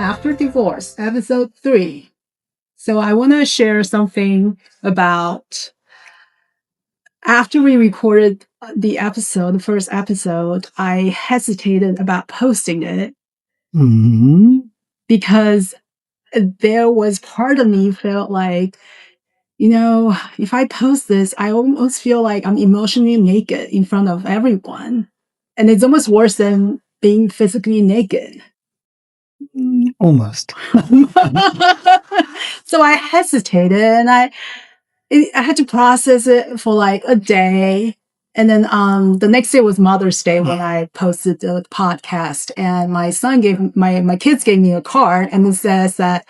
After Divorce, episode 3. So I want to share something about after we recorded the first episode, I hesitated about posting it because there was part of me felt like, if I post this, I almost feel like I'm emotionally naked in front of everyone. And it's almost worse than being physically naked. Almost. So I hesitated and I had to process it for like a day. And then the next day was Mother's Day when I posted the podcast, and my kids gave me a card, and it says that,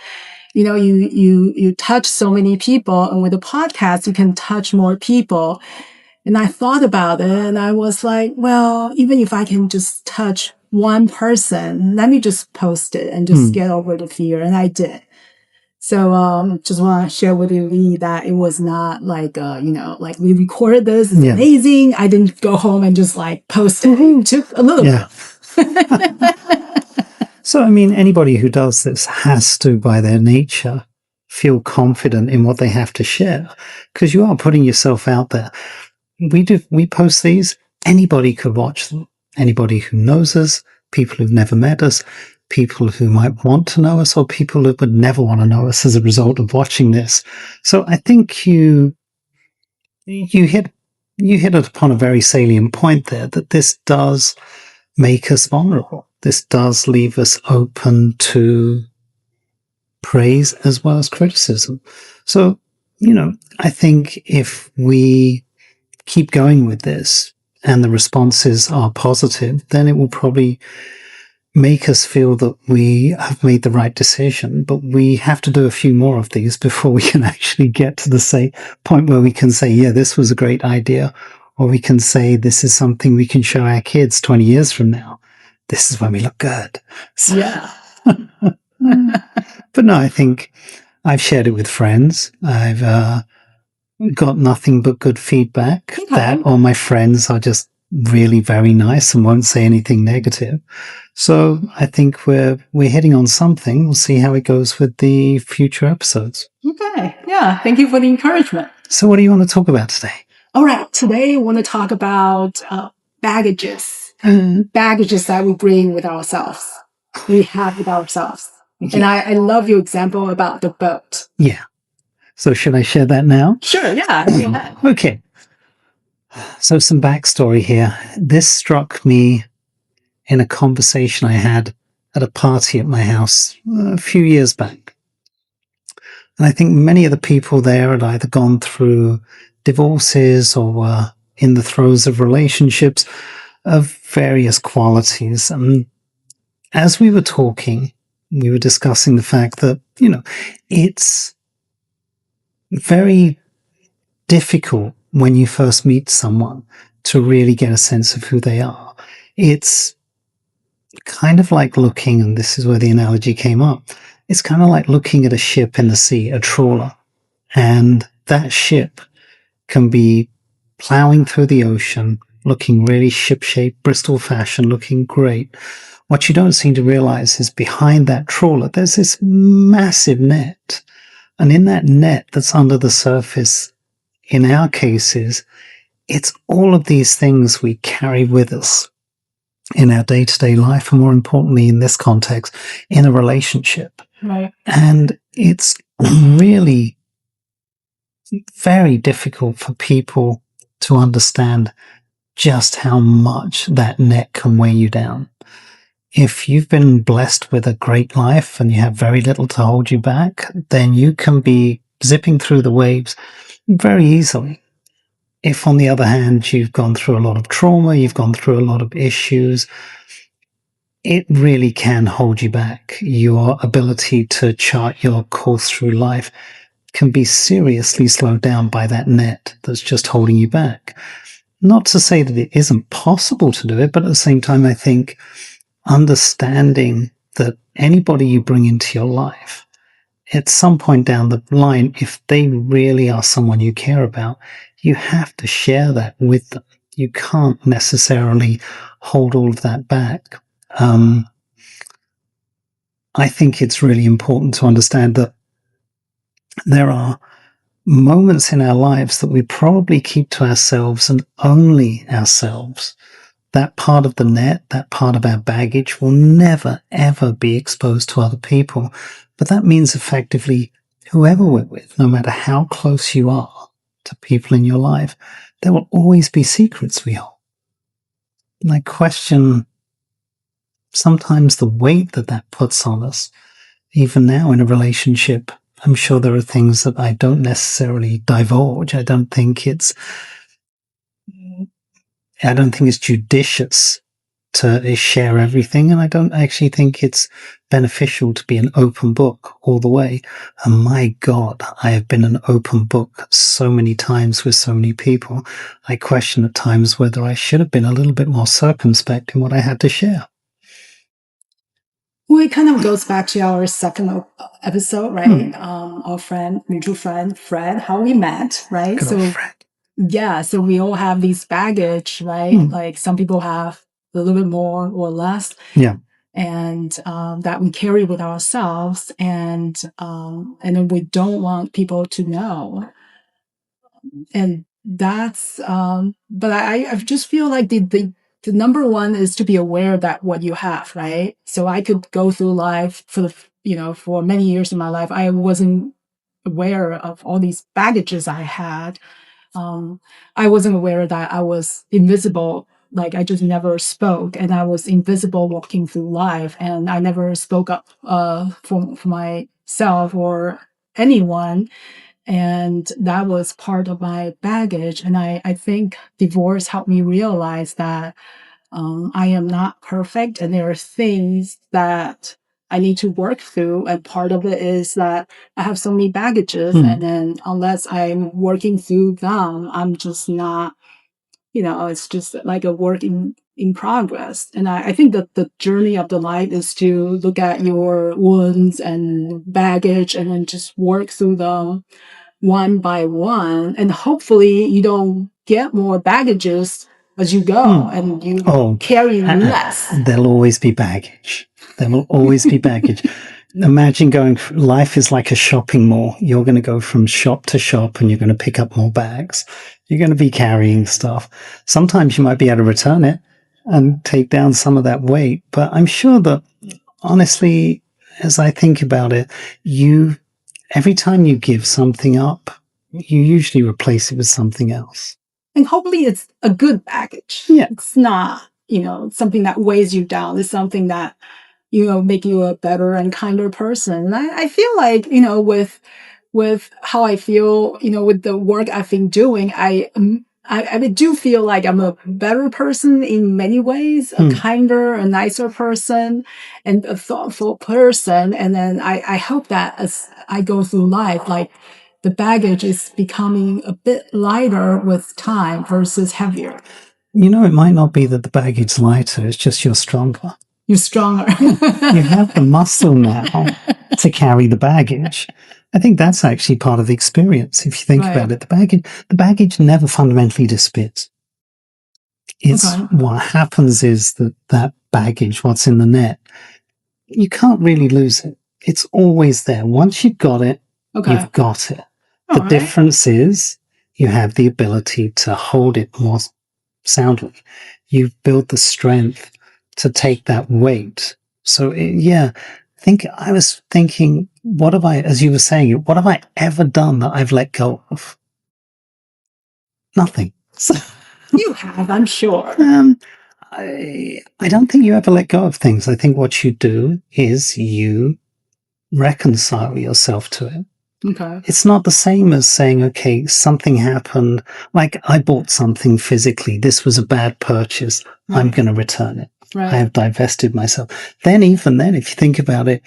you touch so many people, and with a podcast, you can touch more people. And I thought about it and I was like, well, even if I can just touch one person, let me just post it and just get over the fear. And I did. So, just want to share with you, Lee, that it was not like, like we recorded this. It's amazing. I didn't go home and just like post it. It took a little bit. So, I mean, anybody who does this has to, by their nature, feel confident in what they have to share, because you are putting yourself out there. We post these. Anybody could watch them. Anybody who knows us, people who've never met us, people who might want to know us, or people who would never want to know us as a result of watching this. So I think you hit it upon a very salient point there, that this does make us vulnerable. This does leave us open to praise as well as criticism. So, I think if we keep going with this and the responses are positive, then it will probably make us feel that we have made the right decision. But we have to do a few more of these before we can actually get to the point where we can say, yeah, this was a great idea. Or we can say, this is something we can show our kids 20 years from now. This is when we look good. So, yeah. But no, I think I've shared it with friends. I've got nothing but good feedback. Okay. That all my friends are just really very nice and won't say anything negative. So I think we're hitting on something. We'll see how it goes with the future episodes. Okay. Yeah. Thank you for the encouragement. So what do you want to talk about today? All right. Today I want to talk about baggages that we bring with ourselves. We have with ourselves. Yeah. And I love your example about the boat. Yeah. So should I share that now? Sure. Yeah. Okay. So some backstory here. This struck me in a conversation I had at a party at my house a few years back. And I think many of the people there had either gone through divorces or were in the throes of relationships of various qualities. And as we were talking, we were discussing the fact that, it's very difficult when you first meet someone to really get a sense of who they are. It's kind of like looking, and this is where the analogy came up, it's kind of like looking at a ship in the sea, a trawler, and that ship can be plowing through the ocean, looking really shipshape, Bristol fashion, looking great. What you don't seem to realize is behind that trawler, there's this massive net. And in that net that's under the surface, in our cases, it's all of these things we carry with us in our day-to-day life, and more importantly, in this context, in a relationship. Right. And it's really very difficult for people to understand just how much that net can weigh you down. If you've been blessed with a great life and you have very little to hold you back, then you can be zipping through the waves very easily. If, on the other hand, you've gone through a lot of trauma, you've gone through a lot of issues, it really can hold you back. Your ability to chart your course through life can be seriously slowed down by that net that's just holding you back. Not to say that it isn't possible to do it, but at the same time, I think understanding that anybody you bring into your life, at some point down the line, if they really are someone you care about, you have to share that with them. You can't necessarily hold all of that back. I think it's really important to understand that there are moments in our lives that we probably keep to ourselves and only ourselves. That part of the net, that part of our baggage will never, ever be exposed to other people. But that means effectively whoever we're with, no matter how close you are to people in your life, there will always be secrets we hold. And I question sometimes the weight that that puts on us. Even now in a relationship, I'm sure there are things that I don't necessarily divulge. I don't think it's judicious to share everything, and I don't actually think it's beneficial to be an open book all the way. And my God, I have been an open book so many times with so many people. I question at times whether I should have been a little bit more circumspect in what I had to share. Well, it kind of goes back to our second episode, right? Our mutual friend, Fred, how we met, right? Good old Fred. Yeah, so we all have these baggage, right? Like some people have a little bit more or less. Yeah. And that we carry with ourselves, and then we don't want people to know. And that's but I just feel like the number one is to be aware that what you have, right? So I could go through life for many years in my life, I wasn't aware of all these baggages I had. I wasn't aware that I was invisible. Like I just never spoke, and I was invisible walking through life, and I never spoke up for myself or anyone. And that was part of my baggage. And I think divorce helped me realize that I am not perfect, and there are things that I need to work through. And part of it is that I have so many baggages, and then unless I'm working through them, I'm just not, it's just like a work in progress. And I think that the journey of the life is to look at your wounds and baggage and then just work through them one by one. And hopefully you don't get more baggages as you go, and you carry less. There'll always be baggage. There will always be baggage. Imagine life is like a shopping mall. You're going to go from shop to shop and you're going to pick up more bags. You're going to be carrying stuff. Sometimes you might be able to return it and take down some of that weight. But I'm sure that, honestly, as I think about it, every time you give something up, you usually replace it with something else. And hopefully it's a good baggage. Yeah. It's not, something that weighs you down. It's something that, make you a better and kinder person. And I feel like, with how I feel, with the work I've been doing, I do feel like I'm a better person in many ways, a kinder, a nicer person, and a thoughtful person. And then I hope that as I go through life, like the baggage is becoming a bit lighter with time versus heavier. It might not be that the baggage is lighter, it's just you're stronger. You're stronger. You have the muscle now to carry the baggage. I think that's actually part of the experience. If you think about it, the baggage never fundamentally disappears. What happens is that baggage, what's in the net, you can't really lose it. It's always there. Once you've got it, you've got it. The difference is you have the ability to hold it more soundly. You've built the strength to take that weight. So I was thinking, what have I ever done that I've let go of? Nothing. You have, I'm sure. I don't think you ever let go of things. I think what you do is you reconcile yourself to it. Okay. It's not the same as saying, okay, something happened, like I bought something physically. This was a bad purchase. I'm going to return it. Right. I have divested myself. Even then, if you think about it,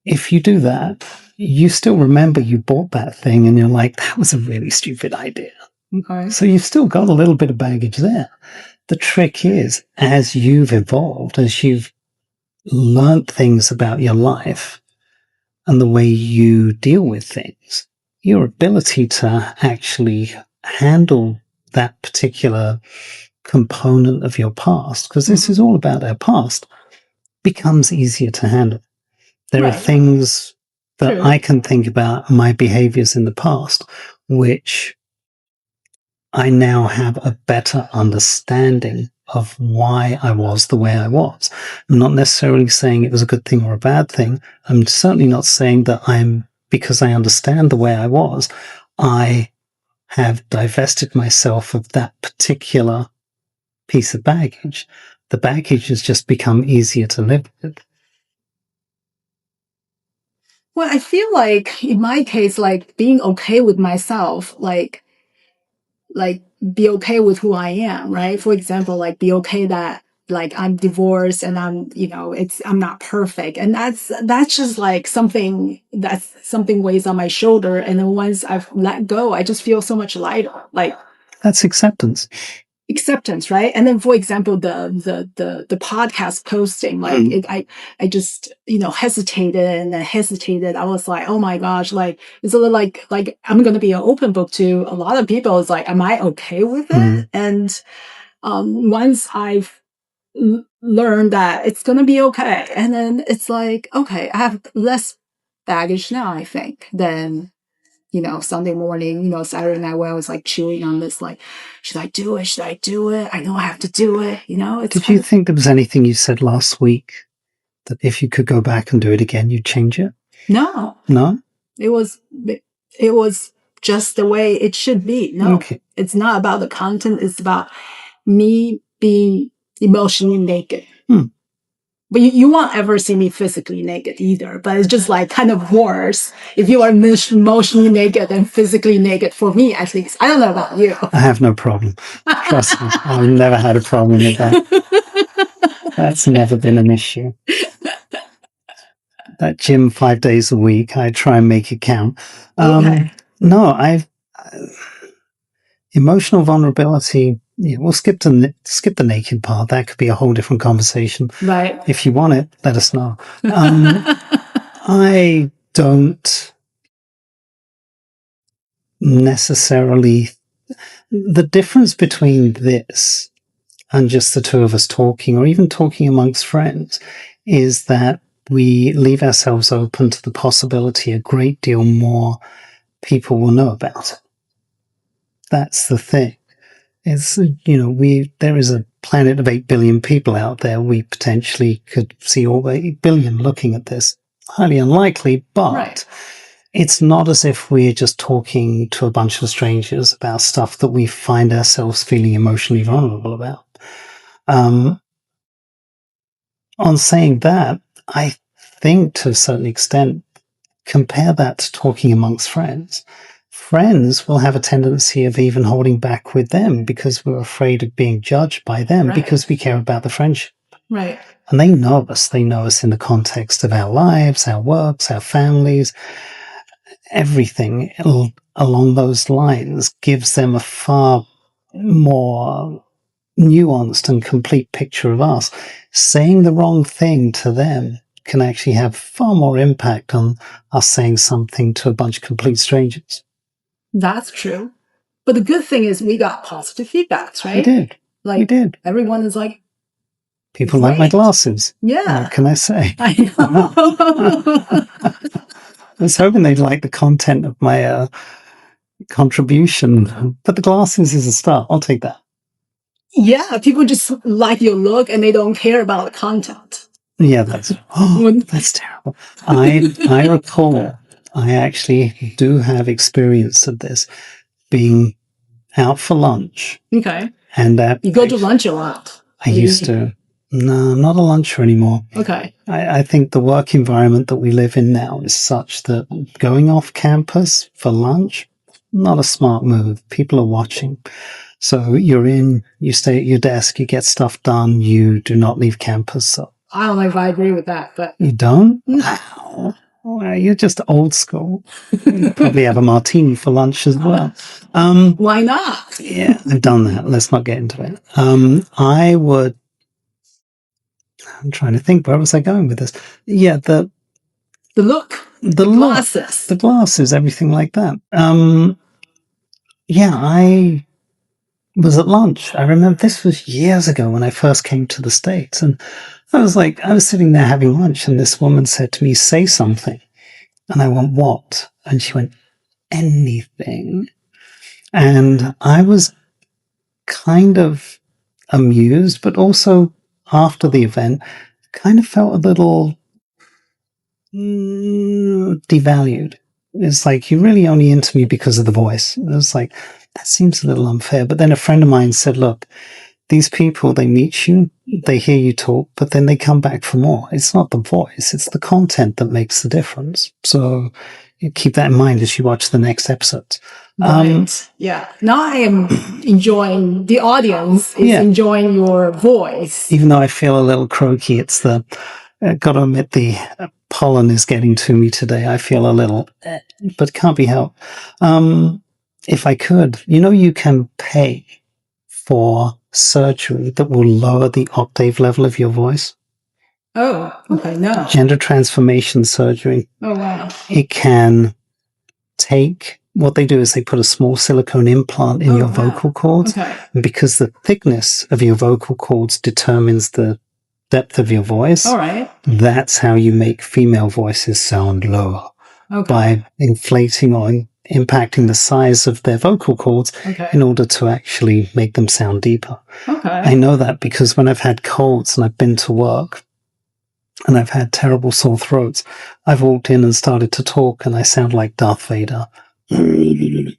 if you do that, you still remember you bought that thing and you're like, that was a really stupid idea. Okay. So you've still got a little bit of baggage there. The trick is, as you've evolved, as you've learned things about your life and the way you deal with things, your ability to actually handle that particular component of your past, because this is all about our past, becomes easier to handle. There are Right. things that True. I can think about my behaviors in the past, which I now have a better understanding of why I was the way I was. I'm not necessarily saying it was a good thing or a bad thing. I'm certainly not saying that because I understand the way I was, I have divested myself of that particular piece of baggage. The baggage has just become easier to live with. Well, I feel like in my case, like being okay with myself, like be okay with who I am, right? For example, like be okay that like I'm divorced and I'm, I'm not perfect. And that's just like something weighs on my shoulder. And then once I've let go, I just feel so much lighter. Like That's acceptance. acceptance, right? And then for example, the podcast posting, like I just hesitated. I was like, oh my gosh, like it's a little like I'm gonna be an open book to a lot of people. It's like, am I okay with it? And once I've learned that it's gonna be okay, and then it's like, okay, I have less baggage now, I think, than Sunday morning, Saturday night where I was like chewing on this, like, should I do it? Should I do it? I know I have to do it. Did you think there was anything you said last week that if you could go back and do it again, you'd change it? No. No? It was just the way it should be. No, Okay. It's not about the content. It's about me being emotionally naked. But you won't ever see me physically naked either. But it's just like kind of worse if you are emotionally naked than physically naked, for me at least. I don't know about you. I have no problem. Trust me, I've never had a problem with that. That's never been an issue. That gym 5 days a week, I try and make it count. Okay. No, emotional vulnerability. Yeah, we'll skip the naked part. That could be a whole different conversation. Right. If you want it, let us know. I don't necessarily. The difference between this and just the two of us talking, or even talking amongst friends, is that we leave ourselves open to the possibility a great deal more people will know about it. That's the thing. It's, there is a planet of 8 billion people out there. We potentially could see all 8 billion looking at this. Highly unlikely, but right. It's not as if we're just talking to a bunch of strangers about stuff that we find ourselves feeling emotionally vulnerable about. On saying that, I think to a certain extent, compare that to talking amongst friends. Friends will have a tendency of even holding back with them because we're afraid of being judged by them because we care about the friendship. Right. And they know us. They know us in the context of our lives, our works, our families. Everything along those lines gives them a far more nuanced and complete picture of us. Saying the wrong thing to them can actually have far more impact on us saying something to a bunch of complete strangers. That's true. But the good thing is we got positive feedbacks, right? We did. Like, we did. Everyone is like, people like my glasses. Yeah. What can I say? I know. I was hoping they'd like the content of my contribution, but the glasses is a start. I'll take that. Yeah, people just like your look and they don't care about the content. Yeah, that's terrible. I recall I actually do have experience of this, being out for lunch. Okay. And you go to lunch a lot. I used to. No, I'm not a luncher anymore. Okay. I think the work environment that we live in now is such that going off campus for lunch, not a smart move. People are watching. So you stay at your desk, you get stuff done, you do not leave campus. So I don't know if I agree with that, but... You don't? No. Well, you're just old school. You probably have a martini for lunch as well. Why not? Yeah, I've done that. Let's not get into it. I'm trying to think, where was I going with this? Yeah, the look. The glasses. The glasses, everything like that. Yeah, I was at lunch. I remember this was years ago when I first came to the States, and I was sitting there having lunch, and this woman said to me, "Say something." And I went, "What?" And she went, "Anything." And I was kind of amused, but also after the event, kind of felt a little devalued. It's like, you're really only into me because of the voice. It was like, that seems a little unfair. But then a friend of mine said, look, these people, they meet you, they hear you talk, but then they come back for more. It's not the voice, it's the content that makes the difference. So you keep that in mind as you watch the next episode. Right. Yeah. Now I am enjoying, the audience is enjoying your voice. Even though I feel a little croaky, it's the, got to admit, the pollen is getting to me today. I feel a little, but can't be helped. If I could, you can pay for surgery that will lower the octave level of your voice. Oh, okay, no. Gender transformation surgery. Oh, wow. It can take, what they do is they put a small silicone implant in your vocal cords. Okay. Because the thickness of your vocal cords determines the depth of your voice. All right. That's how you make female voices sound lower. Okay. By inflating or impacting the size of their vocal cords in order to actually make them sound deeper. Okay. I know that because when I've had colds and I've been to work and I've had terrible sore throats, I've walked in and started to talk and I sound like Darth Vader. And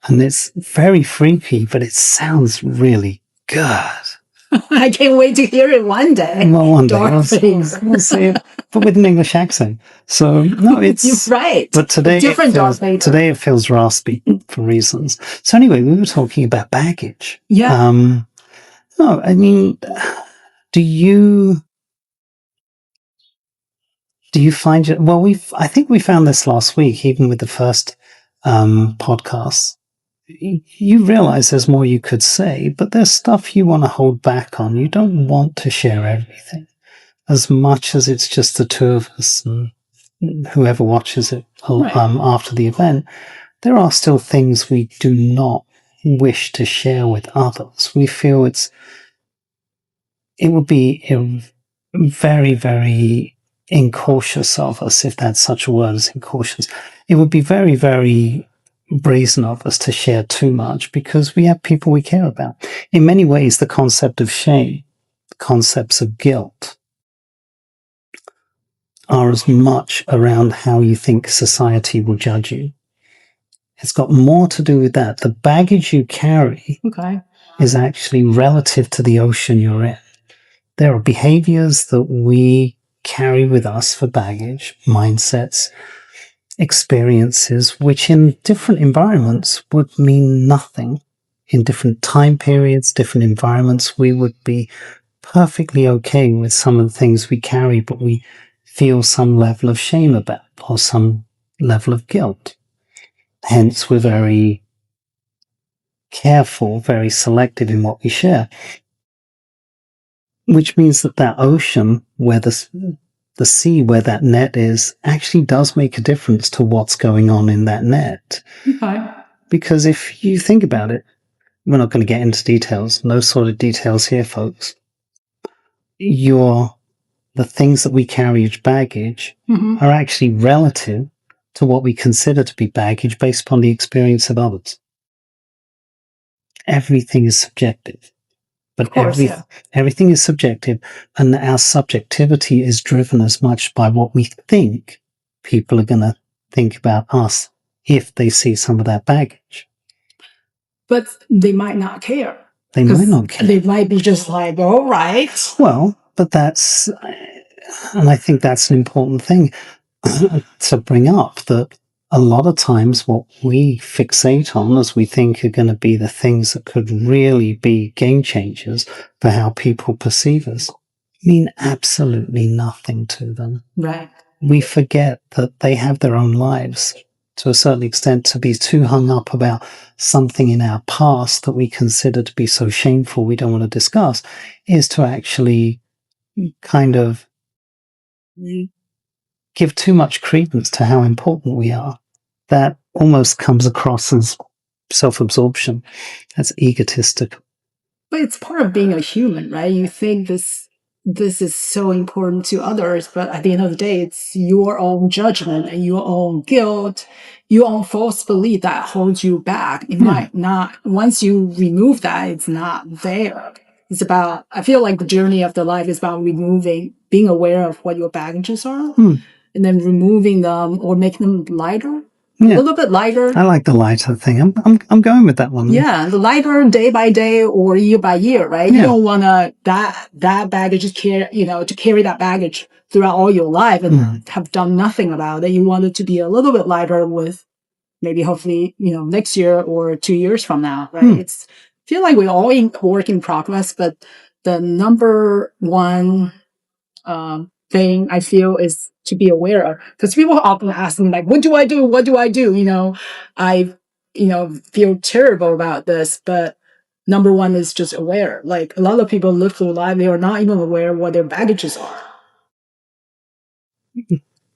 it's very freaky, but it sounds really good. I can't wait to hear it one day. Well, one day. We'll see it, but with an English accent. So, no, it's... You're right. But today it feels raspy for reasons. So anyway, we were talking about baggage. Yeah. No, I mean, do you find it... Well, I think we found this last week, even with the first podcast. You realize there's more you could say, but there's stuff you want to hold back on. You don't want to share everything. As much as it's just the two of us and whoever watches it after the event, there are still things we do not wish to share with others. We feel it would be very, very incautious of us, if that's such a word as incautious. It would be very, very brazen of us to share too much because we have people we care about. In many ways, the concept of shame, the concepts of guilt are as much around how you think society will judge you. It's got more to do with that. The baggage you carry is actually relative to the ocean you're in. There are behaviors that we carry with us for baggage, mindsets, experiences, which in different environments would mean nothing. In different time periods, different environments, we would be perfectly okay with some of the things we carry, but we feel some level of shame about or some level of guilt. Hence, we're very careful, very selective in what we share. Which means that ocean, where the sea, where that net is, actually does make a difference to what's going on in that net. Okay. Because if you think about it, we're not going to get into details, no sort of details here, folks. The things that we carry as baggage are actually relative to what we consider to be baggage based upon the experience of others. Everything is subjective. But everything is subjective, and our subjectivity is driven as much by what we think people are going to think about us if they see some of that baggage. But they might not care. They might not care. They might be just like, all right. Well, but and I think that's an important thing to bring up, that a lot of times what we fixate on as we think are going to be the things that could really be game changers for how people perceive us mean absolutely nothing to them. Right. We forget that they have their own lives to a certain extent. To be too hung up about something in our past that we consider to be so shameful we don't want to discuss is to actually kind of give too much credence to how important we are. That almost comes across as self-absorption. That's egotistic. But it's part of being a human, right? You think this this is so important to others, but at the end of the day, it's your own judgment and your own guilt, your own false belief that holds you back. It might not, once you remove that, it's not there. It's about, I feel like the journey of the life is about removing, being aware of what your baggages are, and then removing them or making them lighter. A little bit lighter. I like the lighter thing. I'm going with that one. Yeah, the lighter day by day or year by year, right? You don't want to that baggage to carry that baggage throughout all your life and have done nothing about it. You want it to be a little bit lighter with maybe hopefully, next year or 2 years from now, right? It's I feel like we're all in work in progress, but the number one thing I feel is to be aware of, because people often ask me like, what do I do? What do I do? I feel terrible about this, but number one is just aware. Like a lot of people live through life, they are not even aware of what their baggages are.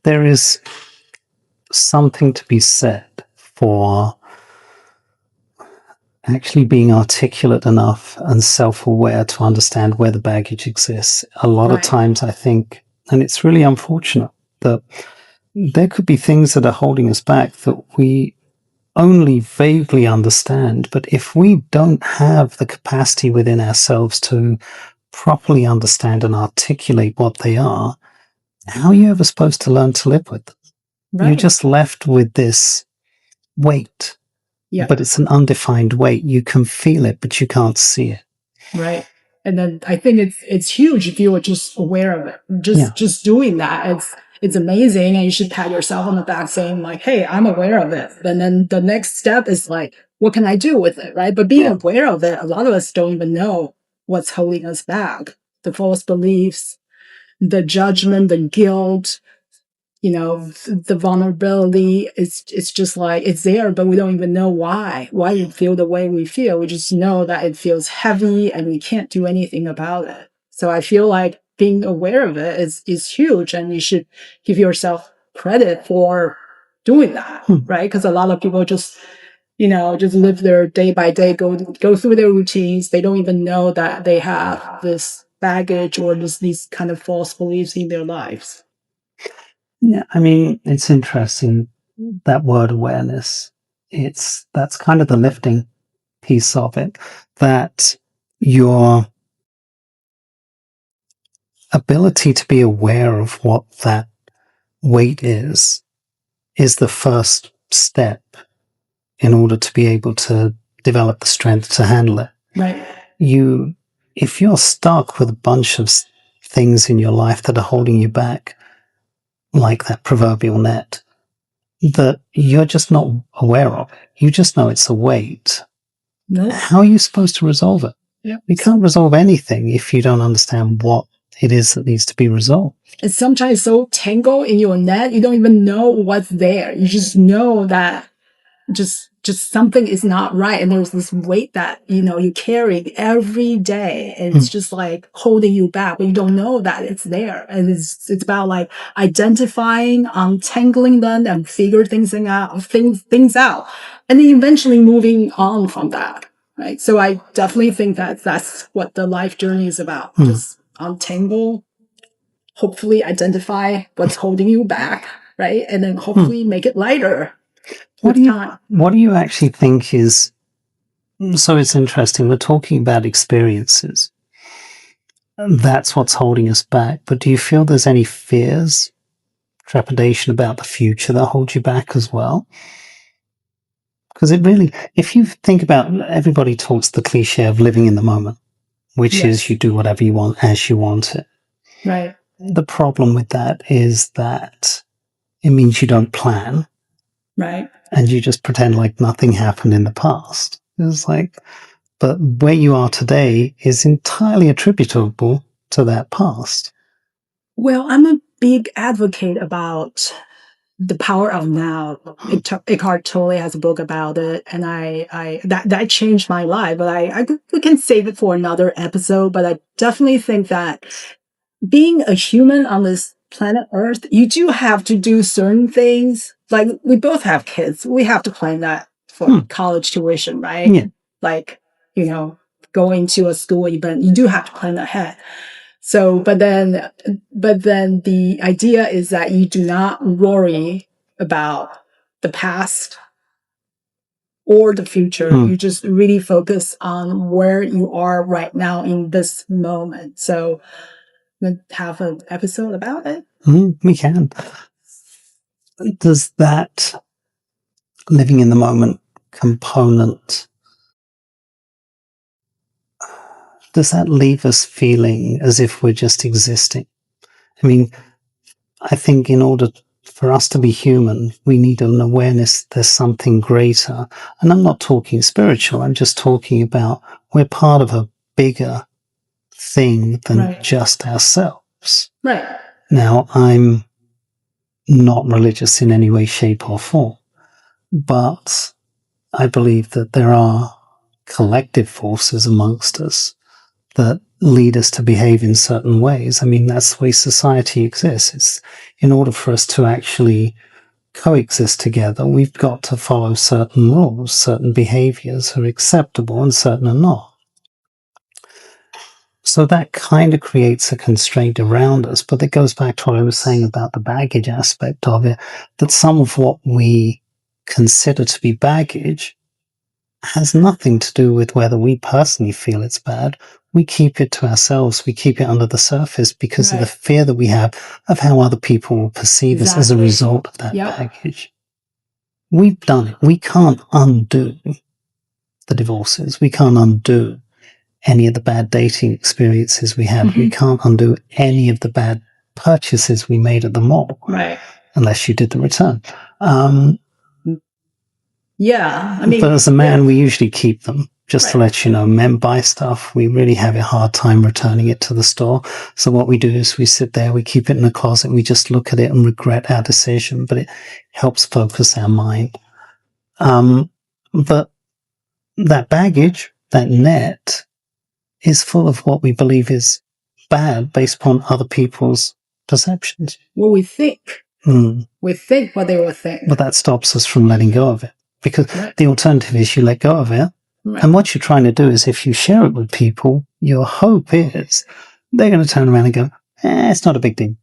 There is something to be said for actually being articulate enough and self-aware to understand where the baggage exists. A lot of times I think, and it's really unfortunate, that there could be things that are holding us back that we only vaguely understand. But if we don't have the capacity within ourselves to properly understand and articulate what they are, how are you ever supposed to learn to live with them? You're just left with this weight. Yeah. But it's an undefined weight. You can feel it, but you can't see it. Right. And then I think it's huge if you are just aware of it. Just doing that. It's amazing, and you should pat yourself on the back saying like, hey, I'm aware of it. And then the next step is like, what can I do with it? Right. But being aware of it, a lot of us don't even know what's holding us back. The false beliefs, the judgment, the guilt, the vulnerability. It's just like it's there, but we don't even know why we feel the way we feel. We just know that it feels heavy and we can't do anything about it. So I feel like being aware of it is huge, and you should give yourself credit for doing that, right? Because a lot of people just live their day by day, go through their routines. They don't even know that they have this baggage or these kind of false beliefs in their lives. Yeah, I mean, it's interesting, that word awareness. That's kind of the lifting piece of it, that your ability to be aware of what that weight is the first step in order to be able to develop the strength to handle it. Right. If you're stuck with a bunch of things in your life that are holding you back, like that proverbial net, that you're just not aware of it. You just know it's a weight. No. How are you supposed to resolve it? Yep. You can't resolve anything if you don't understand what it is that needs to be resolved. It's sometimes so tangled in your net, you don't even know what's there. You just know that just something is not right, and there's this weight that you carry every day, and it's just like holding you back, but you don't know that it's there. And it's about like identifying, untangling them, and figure things out, and then eventually moving on from that. Right. So I definitely think that that's what the life journey is about. Just untangle, hopefully identify what's holding you back, right, and then hopefully make it lighter. What do you actually think is, so it's interesting, we're talking about experiences. That's what's holding us back. But do you feel there's any fears, trepidation about the future that hold you back as well? Because it really, if you think about, everybody talks the cliche of living in the moment, which is you do whatever you want as you want it. Right. The problem with that is that it means you don't plan. Right. And you just pretend like nothing happened in the past. It's like, but where you are today is entirely attributable to that past. Well, I'm a big advocate about the power of now. Eckhart Tolle has a book about it, and that changed my life. But we can save it for another episode. But I definitely think that being a human on this planet Earth, you do have to do certain things. Like we both have kids. We have to plan that for college tuition, right? Yeah. Like, going to a school event, you do have to plan ahead. So, but then the idea is that you do not worry about the past or the future. Mm. You just really focus on where you are right now in this moment. So, we'll have an episode about it. We can. Does that living in the moment component, does that leave us feeling as if we're just existing? I mean, I think in order for us to be human, we need an awareness there's something greater. And I'm not talking spiritual, I'm just talking about we're part of a bigger thing than Right. just ourselves. Right. Now, I'm not religious in any way, shape, or form, but I believe that there are collective forces amongst us that lead us to behave in certain ways. I mean, that's the way society exists. It's in order for us to actually coexist together, we've got to follow certain rules, certain behaviors are acceptable and certain are not. So that kind of creates a constraint around us, but it goes back to what I was saying about the baggage aspect of it, that some of what we consider to be baggage has nothing to do with whether we personally feel it's bad. We keep it to ourselves. We keep it under the surface because of the fear that we have of how other people will perceive us as a result of that baggage. We've done it. We can't undo the divorces. We can't undo any of the bad dating experiences we had. We can't undo any of the bad purchases we made at the mall. Right. Unless you did the return. Yeah. I mean, but as a man, we usually keep them. Just to let you know, men buy stuff. We really have a hard time returning it to the store. So what we do is we sit there, we keep it in the closet, we just look at it and regret our decision, but it helps focus our mind. But that baggage, that net, is full of what we believe is bad based upon other people's perceptions. What we think. We think what they will think. But that stops us from letting go of it. Because the alternative is you let go of it. Right. And what you're trying to do is if you share it with people, your hope is they're going to turn around and go, it's not a big deal.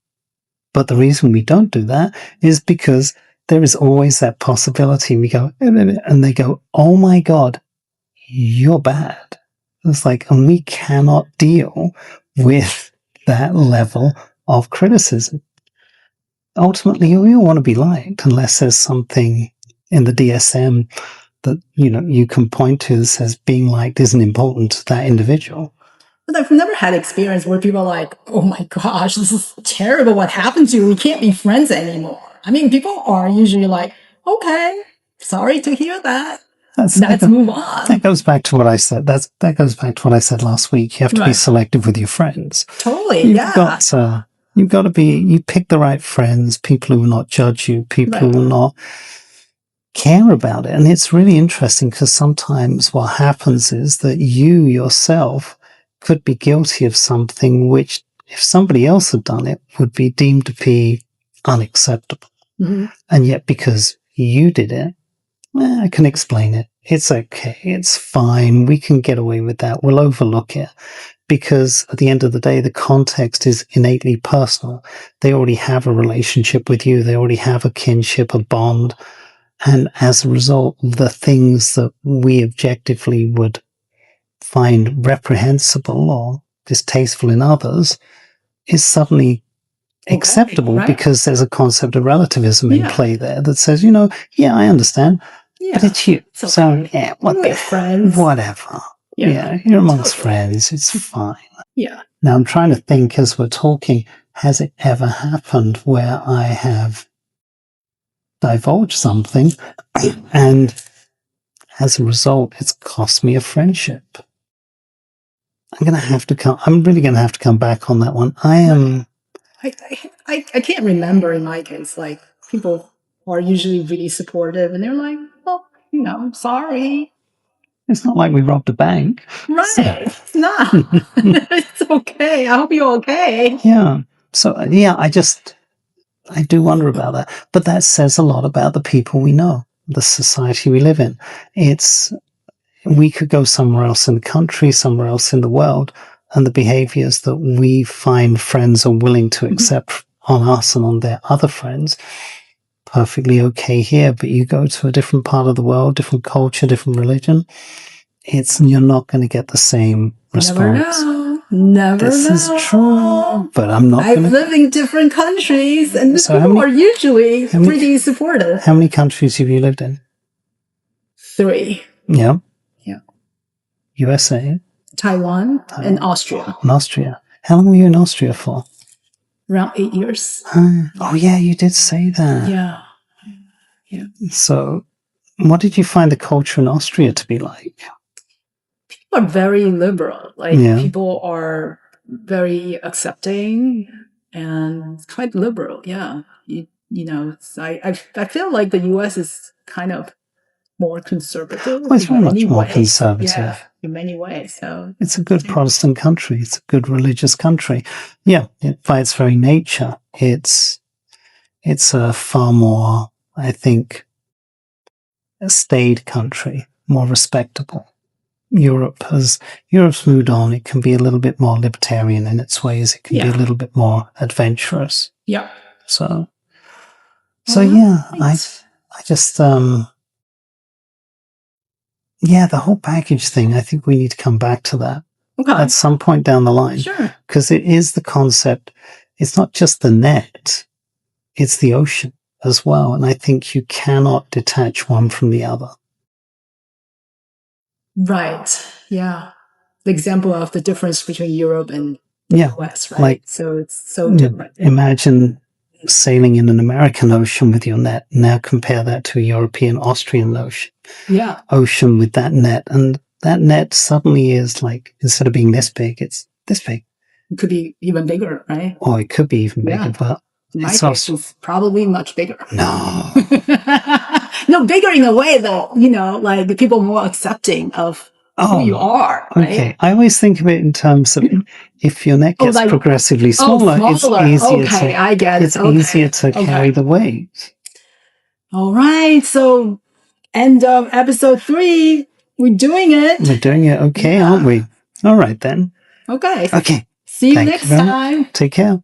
But the reason we don't do that is because there is always that possibility. We go, and they go, oh my God, you're bad. It's like, and we cannot deal with that level of criticism. Ultimately, we all want to be liked unless there's something in the DSM that, you can point to that says being liked isn't important to that individual. But I've never had experience where people are like, oh my gosh, this is terrible. What happened to you? We can't be friends anymore. I mean, people are usually like, okay, sorry to hear that. Let's move on. That goes back to what I said. That goes back to what I said last week. You have to be selective with your friends. Totally, You've got to be, you pick the right friends, people who will not judge you, people who will not care about it. And it's really interesting because sometimes what happens is that you yourself could be guilty of something which, if somebody else had done it, would be deemed to be unacceptable. And yet because you did it, I can explain it. It's okay. It's fine. We can get away with that. We'll overlook it. Because at the end of the day, the context is innately personal. They already have a relationship with you. They already have a kinship, a bond. And as a result, the things that we objectively would find reprehensible or distasteful in others is suddenly acceptable because there's a concept of relativism in play there that says, I understand, but it's you. So whatever. Yeah, you're amongst friends. It's fine. Yeah. Now I'm trying to think as we're talking, has it ever happened where I have divulged something and as a result, it's cost me a friendship? I'm really going to have to come back on that one. I can't remember in my case, like people are usually really supportive and they're like, well, sorry. It's not like we robbed a bank. Right. It's not. It's okay. I hope you're okay. Yeah. So, I do wonder about that. But that says a lot about the people we know, the society we live in. We could go somewhere else in the country, somewhere else in the world, and the behaviors that we find friends are willing to accept on us and on their other friends, perfectly okay here. But you go to a different part of the world, different culture, different religion, you're not going to get the same response. Never This know. is true, but I'm not I've lived in different countries, and So people are usually pretty supportive. How many countries have you lived in? 3. Yeah. Yeah. USA, Taiwan, and Austria. and Austria. How long were you in Austria for? Around 8 years. Oh, yeah, you did say that. Yeah. So, what did you find the culture in Austria to be like? People are very liberal. Like, Yeah. people are very accepting and quite liberal. Yeah. You know, I feel like the US is kind of more conservative. Well, it's very in much many more ways. conservative. Yeah, in many ways. So It's a good Protestant country. It's a good religious country. Yeah, by its very nature, it's a far more, I think, a staid country, more respectable. Europe's moved on. It can be a little bit more libertarian in its ways. It can be a little bit more adventurous. Yeah. So yeah, I just yeah, the whole package thing. I think we need to come back to that at some point down the line. Sure. Because it is the concept. It's not just the net; it's the ocean as well. And I think you cannot detach one from the other. Right. Yeah. The example of the difference between Europe and the US, right? Like, so it's so different. Imagine sailing in an American ocean with your net. Now compare that to a European, Austrian ocean with that net. And that net suddenly is like, instead of being this big, it's this big. It could be even bigger, right? Or it could be even bigger, but in my case, it's probably much bigger. No. No, bigger in a way that, you know, like people more accepting of who you are. Right? Okay. I always think of it in terms of if your net gets progressively smaller, it's easier I get it. It's easier to carry the weight. All right. So end of episode 3. We're doing it. We're doing it okay, aren't we? All right then. Okay. Okay. See you next time. Take care.